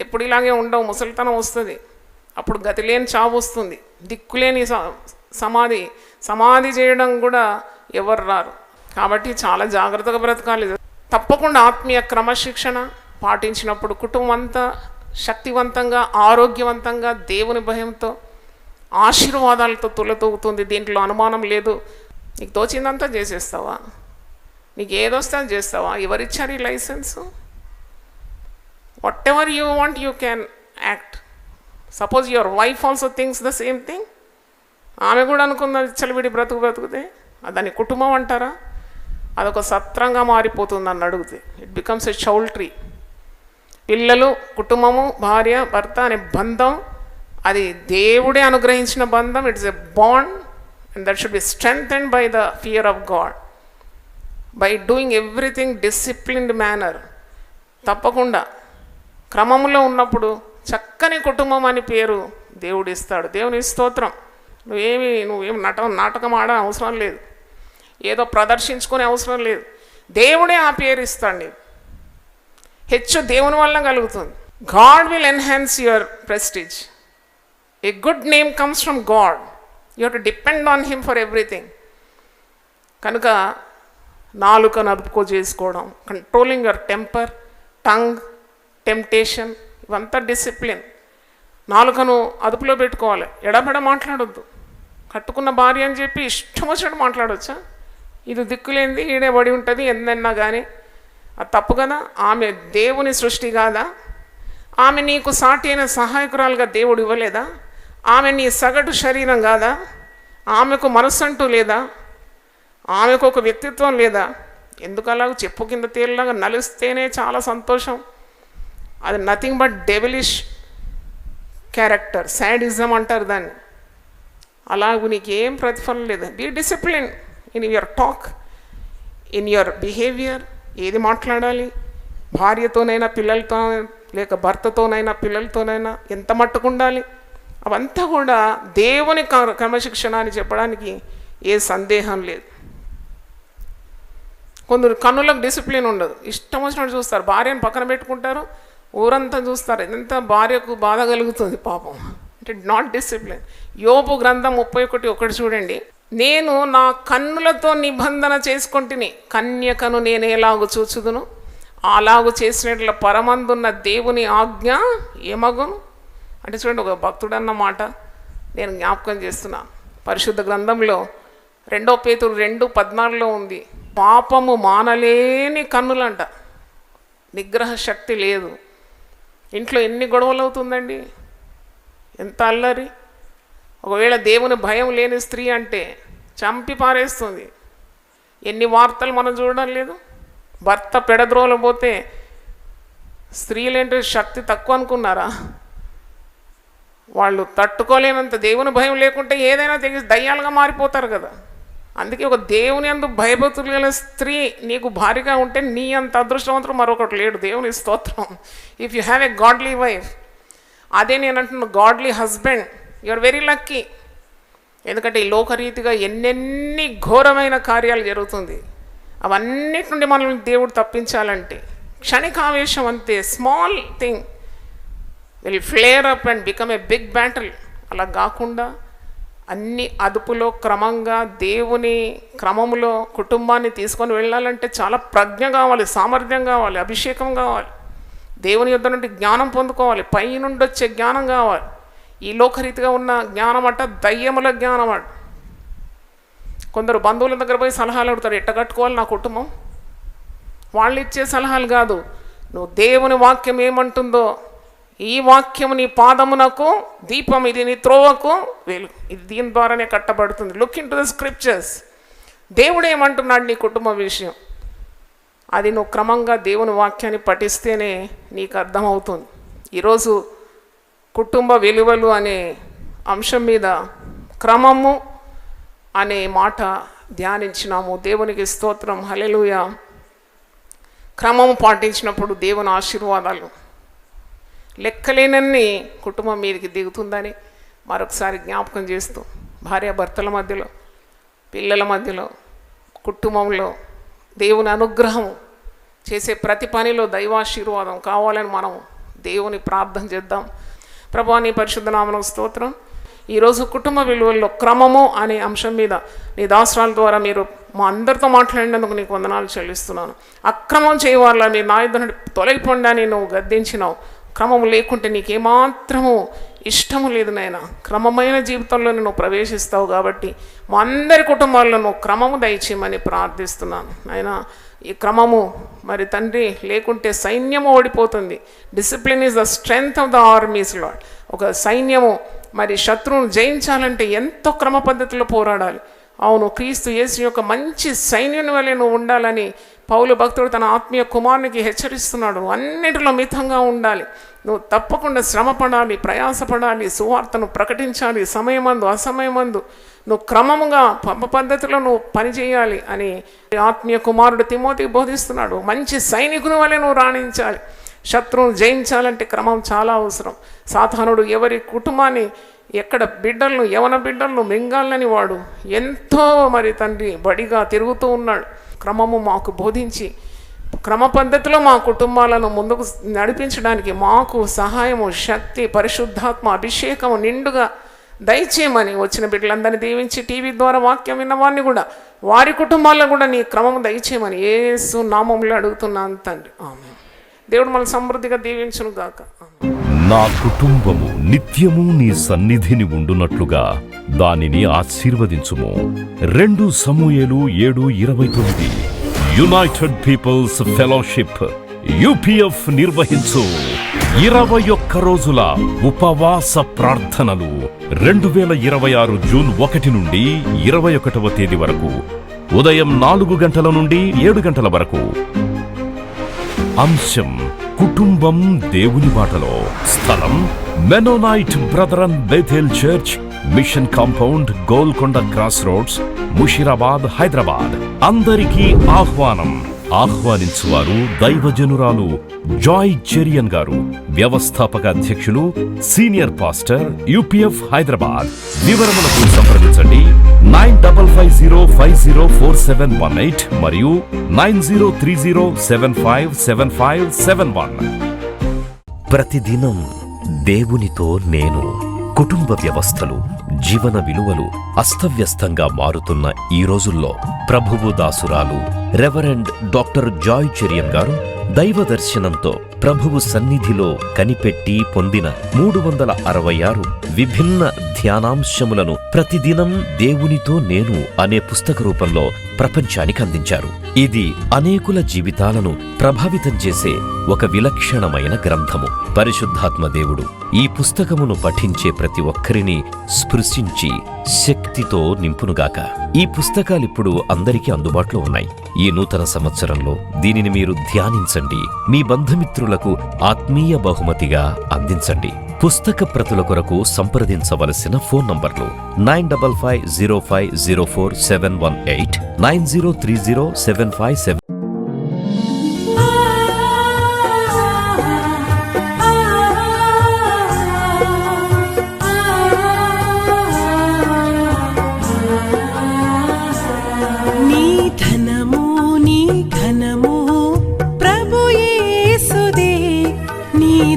ఎప్పుడు ఇలాగే ఉండవు, ముసలితనం వస్తుంది, అప్పుడు గతి లేని చావు వస్తుంది, దిక్కులేని సమాధి చేయడం కూడా ఎవరు రారు. కాబట్టి చాలా జాగ్రత్తగా బ్రతకాలి. తప్పకుండా ఆత్మీయ క్రమశిక్షణ పాటించినప్పుడు కుటుంబం అంతా శక్తివంతంగా, ఆరోగ్యవంతంగా, దేవుని భయంతో ఆశీర్వాదాలతో తులతూగుతుంది, దీంట్లో అనుమానం లేదు. నీకు తోచిందంతా చేసేస్తావా? నీకు ఏదొస్తే అది చేస్తావా? ఎవరిచ్చారు ఈ licence? What ever you want you can act. Suppose your wife also thinks the same thing. ఆమె కూడా అనుకున్నది చలివిడి బ్రతుకుతే దాన్ని కుటుంబం అంటారా? అదొక సత్రంగా మారిపోతుంది నన్ను అడిగితే. It becomes a choultry. పిల్లలు, కుటుంబము, భార్య, భర్త అనే బంధం అది దేవుడే అనుగ్రహించిన బంధం. It's a bond and that should be strengthened by the fear of God, by doing everything disciplined manner. తప్పకుండా క్రమంలో ఉన్నప్పుడు చక్కని కుటుంబం అని పేరు దేవుడు ఇస్తాడు. దేవుని స్తోత్రం. నువ్వేం నాటకం ఆడ అవసరం లేదు, ఏదో ప్రదర్శించుకునే అవసరం లేదు. దేవుడే ఆ పేరు ఇస్తాడు నీకు. హెచ్చు దేవుని వల్ల కలుగుతుంది. God will enhance your prestige. A good name comes from God. You have to depend on him for everything. కనుక నాలుకను అదుపుకో చేసుకోవడం, controlling your temper, tongue, temptation, ఇవంతా డిసిప్లిన్. నాలుకను అదుపులో పెట్టుకోవాలి. ఎడబెడ మాట్లాడొద్దు. కట్టుకున్న భార్య అని చెప్పి ఇష్టం వచ్చినట్టు మాట్లాడవచ్చా? ఇది దిక్కులేంది, ఈడే పడి ఉంటుంది ఎందన్నా కానీ. అది తప్పు కదా. ఆమె దేవుని సృష్టి కాదా? ఆమె నీకు సాటి అయిన సహాయకురాలుగా దేవుడు ఇవ్వలేదా? ఆమె నీ సగటు శరీరం కాదా? ఆమెకు మనస్సు అంటూ లేదా? ఆమెకు ఒక వ్యక్తిత్వం లేదా? ఎందుకు అలాగ చెప్పు కింద తేలిలాగా నలిస్తేనే చాలా సంతోషం. అది nothing but devilish character, sadism అంటారు దాన్ని. అలాగూ నీకేం ప్రతిఫలం లేదు. Be discipline in your talk, in your behaviour. ఏది మాట్లాడాలి, భార్యతోనైనా, పిల్లలతో, లేక భర్తతోనైనా, పిల్లలతోనైనా ఎంత మట్టుకుండాలి, అవంతా కూడా దేవుని క్రమశిక్షణ అని చెప్పడానికి ఏ సందేహం లేదు. కొందరు కన్నులకు డిసిప్లిన్ ఉండదు, ఇష్టం వచ్చినట్టు చూస్తారు. భార్యను పక్కన పెట్టుకుంటారు, ఊరంతా చూస్తారు. ఎంత భార్యకు బాధ కలుగుతుంది పాపం. అంటే నాట్ డిసిప్లిన్. యోబు గ్రంథం 31:1 చూడండి. నేను నా కన్నులతో నిబంధన చేసుకుంటుని, కన్యకను నేను ఎలాగూ చూచుదును, అలాగూ చేసినట్ల పరమందున్న దేవుని ఆజ్ఞ ఏమగును. అంటే చూడండి, ఒక భక్తుడన్న మాట నేను జ్ఞాపకం చేస్తున్నాను. పరిశుద్ధ గ్రంథంలో 2 పేతురు 2:14 ఉంది. పాపము మానలేని కన్నులంట, నిగ్రహ శక్తి లేదు. ఇంట్లో ఎన్ని గొడవలు అవుతుందండి, ఎంత అల్లరి. ఒకవేళ దేవుని భయం లేని స్త్రీ అంటే చంపి పారేస్తుంది. ఎన్ని వార్తలు మనం చూడడం లేదు. భర్త పెడద్రోలు పోతే స్త్రీలేంటే శక్తి తక్కువ అనుకున్నారా? వాళ్ళు తట్టుకోలేనంత దేవుని భయం లేకుంటే ఏదైనా తెగి దయ్యాలుగా మారిపోతారు కదా. అందుకే ఒక దేవుని అందు భయభక్తులు గల స్త్రీ నీకు భారీగా ఉంటే నీ అంత అదృష్టవంతుడు మరొకటి లేడు. దేవుని స్తోత్రం. If you have a godly wife, అదే నేను అంటున్నాను, godly husband, you are very lucky. ఎందుకంటే ఈ లోకరీతిగా ఎన్నెన్ని ఘోరమైన కార్యాలు జరుగుతుంది. అవన్నిటి నుండి మనల్ని దేవుడు తప్పించాలంటే క్షణికావేశం అంతే, small thing will flare up and become a big battle. అలా కాకుండా అన్ని అదుపులో క్రమంగా దేవుని క్రమంలో కుటుంబాన్ని తీసుకొని వెళ్ళాలంటే చాలా ప్రజ్ఞ కావాలి, సామర్థ్యం కావాలి, అభిషేకం కావాలి, దేవుని యొద్ద నుండి జ్ఞానం పొందుకోవాలి, పై నుండి వచ్చే జ్ఞానం కావాలి. ఈ లోకరీతిగా ఉన్న జ్ఞానం అట దయ్యముల జ్ఞానం అట. కొందరు బంధువుల దగ్గర పోయి సలహాలు అడుగుతారు, ఎట్ట కట్టుకోవాలి నా కుటుంబం. వాళ్ళు ఇచ్చే సలహాలు కాదు, నువ్వు దేవుని వాక్యం ఏమంటుందో, ఈ వాక్యం నీ పాదమునకు దీపం, ఇది నీ త్రోవకు వెలుగు, ఇది దీని ద్వారానే కట్టబడుతుంది. Look into the scriptures. దేవుడు ఏమంటున్నాడు నీ కుటుంబ విషయం, అది నువ్వు క్రమంగా దేవుని వాక్యాన్ని పఠిస్తేనే నీకు అర్థమవుతుంది. ఈరోజు కుటుంబ విలువలు అనే అంశం మీద క్రమము అనే మాట ధ్యానించినాము. దేవునికి స్తోత్రం, హల్లెలూయా. క్రమము పాటించినప్పుడు దేవుని ఆశీర్వాదాలు లెక్కలేనన్ని కుటుంబం మీదకి దిగుతుందని మరొకసారి జ్ఞాపకం చేస్తూ, భార్యాభర్తల మధ్యలో, పిల్లల మధ్యలో, కుటుంబంలో దేవుని అనుగ్రహం, చేసే ప్రతి పనిలో దైవాశీర్వాదం కావాలని మనం దేవుని ప్రార్థన చేద్దాం. ప్రభువా నీ పరిశుద్ధ నామమునకు స్తోత్రం. ఈరోజు కుటుంబ విలువల్లో క్రమము అనే అంశం మీద నీ దాసరాల ద్వారా మీరు మా అందరితో మాట్లాడినందుకు నీకు వందనాలు చెల్లిస్తున్నాను. అక్రమం చేయవాళ్ళ మీరు నా యుద్ధ నుండి తొలగిపోండి అని నువ్వు గద్దించినావు. క్రమము లేకుంటే నీకేమాత్రము ఇష్టము లేదు నాయన. క్రమమైన జీవితంలో నువ్వు ప్రవేశిస్తావు కాబట్టి మా అందరి కుటుంబాల్లో నువ్వు క్రమము దయచేయమని ప్రార్థిస్తున్నాను నాయన. ఈ క్రమము మరి తండ్రి లేకుంటే సైన్యము ఓడిపోతుంది. Discipline is the strength of the armies Lord. ఒక సైన్యము మరి శత్రువును జయించాలంటే ఎంతో క్రమ పద్ధతిలో పోరాడాలి. అవును, క్రీస్తు యేసు యొక్క మంచి సైన్యుని వలె నువ్వు ఉండాలని పౌలు భక్తుడు తన ఆత్మీయ కుమారునికి హెచ్చరిస్తున్నాడు. అన్నిటిలో మితంగా ఉండాలి. నువ్వు తప్పకుండా శ్రమపడాలి, ప్రయాసపడాలి, సువార్తను ప్రకటించాలి. సమయమందు అసమయమందు నువ్వు క్రమముగా పద్ధతిలో నువ్వు పనిచేయాలి అని ఆత్మీయ కుమారుడు తిమోతికి బోధిస్తున్నాడు. మంచి సైనికుని వలె నువ్వు రాణించాలి. శత్రువును జయించాలంటే క్రమం చాలా అవసరం. సాతానుడు ఎవరి కుటుంబాన్ని ఎక్కడ బిడ్డలను యవన బిడ్డలను మింగాలని వాడు ఎంతో మరి తండ్రి బడిగా తిరుగుతూ ఉన్నాడు. క్రమము మాకు బోధించి క్రమ పద్ధతిలో మా కుటుంబాలను ముందుకు నడిపించడానికి మాకు సహాయము, శక్తి, పరిశుద్ధాత్మ అభిషేకము నిండుగా దయచేయమని వచ్చిన బిడ్డలందరినీ దీవించి టీవీ ద్వారా వాక్యం విన్నవారిని కూడా వారి కుటుంబాల్లో కూడా నీ క్రమము దయచేయమని యేసు నామములో అడుగుతున్నాను తండ్రి. ఆమేన్. దేవుడు మన సమృద్ధిగా దీవించును గాక. నా కుటుంబము నిత్యము నీ సన్నిధిని ఉండునట్లుగా దానిని ఆశీర్వదించుము. 2 సమూయేలు 7:29. యునైటెడ్ పీపుల్స్ ఫెలోషిప్ యూపీఎఫ్ నిర్వహించు 21 రోజుల ఉపవాస ప్రార్థనలు 2026 జూన్ 1 నుండి 21వ తేదీ వరకు ఉదయం 4 గంటల నుండి 7 గంటల వరకు. అంశం కుటుంబం దేవుని బాటలో. స్థలం Mennonite Brethren Bethel church, mission compound, Golconda cross roads, Musheerabad, Hyderabad. అందరికీ ఆహ్వానం. ఆహ్వానించువారు దైవజనురాలు జాయ్ చెరియన్ గారు, వ్యవస్థాపక అధ్యక్షులు సీనియర్ పాస్టర్ యూపీఎఫ్ హైదరాబాద్. వివరములకు సంప్రదించండి 9550504718 మరియు 9030757571. ప్రతిదినం దేవునితో నేను. కుటుంబ వ్యవస్థలు, జీవన విలువలు అస్తవ్యస్తంగా మారుతున్న ఈ రోజుల్లో ప్రభువు దాసురాలు రెవరెండ్ డాక్టర్ జాయ్ చెరియన్ గారు దైవ దర్శనంతో ప్రభువు సన్నిధిలో కనిపెట్టి పొందిన 366 విభిన్న ధ్యానాంశములను ప్రతిదినం దేవునితో నేను అనే పుస్తక రూపంలో ప్రపంచానికి అందించారు. ఇది అనేకుల జీవితాలను ప్రభావితం చేసే ఒక విలక్షణమైన గ్రంథము. పరిశుద్ధాత్మ దేవుడు ఈ పుస్తకమును పఠించే ప్రతి ఒక్కరిని స్పృశించి శక్తితో నింపునుగాక. ఈ పుస్తకాలిప్పుడు అందరికీ అందుబాటులో ఉన్నాయి. ఈ నూతన సంవత్సరంలో దీనిని మీరు ధ్యానించండి, మీ బంధుమిత్రులకు ఆత్మీయ బహుమతిగా అందించండి. పుస్తక ప్రతుల కొరకు సంప్రదించవలసిన ఫోన్ నంబర్లు 9550504718, 90307575.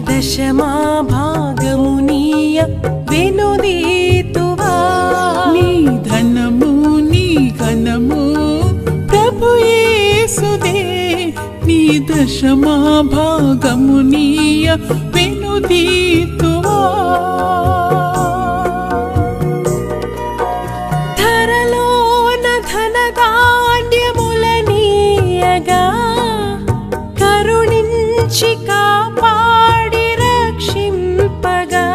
దశమా భాగమునీయ వెనుదీతువా. నీ ధనము నీ ఘనము ప్రభు యేసుదే, నీ దశమా భాగమునీయ వెనుదీతువా. ధరలోన ధనధాన్యములనీయగా కరుణించి కాపాడి రక్షింపగా.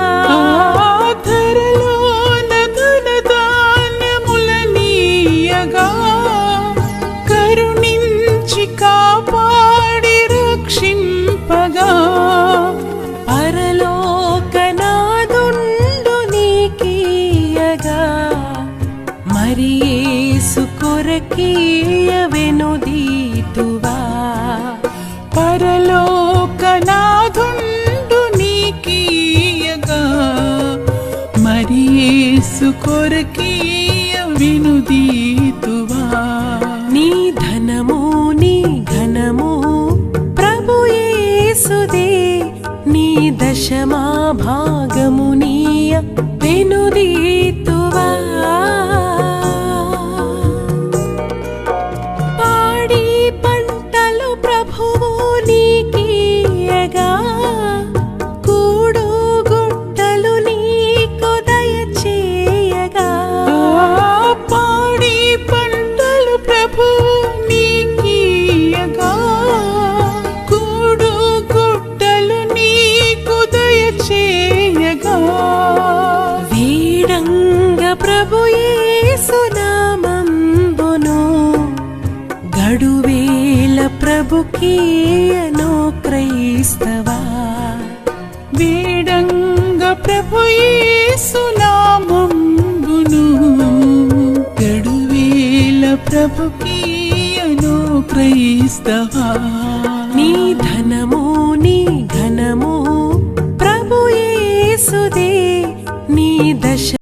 ధరలోన ధనధాన్యములనీయగా కరుణించి కాపాడి రక్షింపగా. పరలోకనాదుండు నీకీయగా మరి యేసు కొరకీయ వెనుదీతువా. పరలోకనాదుండు నీకీయగా మరి యేసు కొరకీయ వెనుదీతువా. నీ ధనము నీ ఘనము ప్రభు యేసుదే, నీ దశమా భాగమునీయ వెనుదీతువా. ప్రభు యేసు నామంబును గడువేల ప్రభుకీయను క్రైస్తవా వేడంగ ప్రభు యేసు నామంబును గడువేల ప్రభుకీయను క్రైస్తవా నీ ధనము నీ ఘనము ప్రభు యేసుదే నీ దశ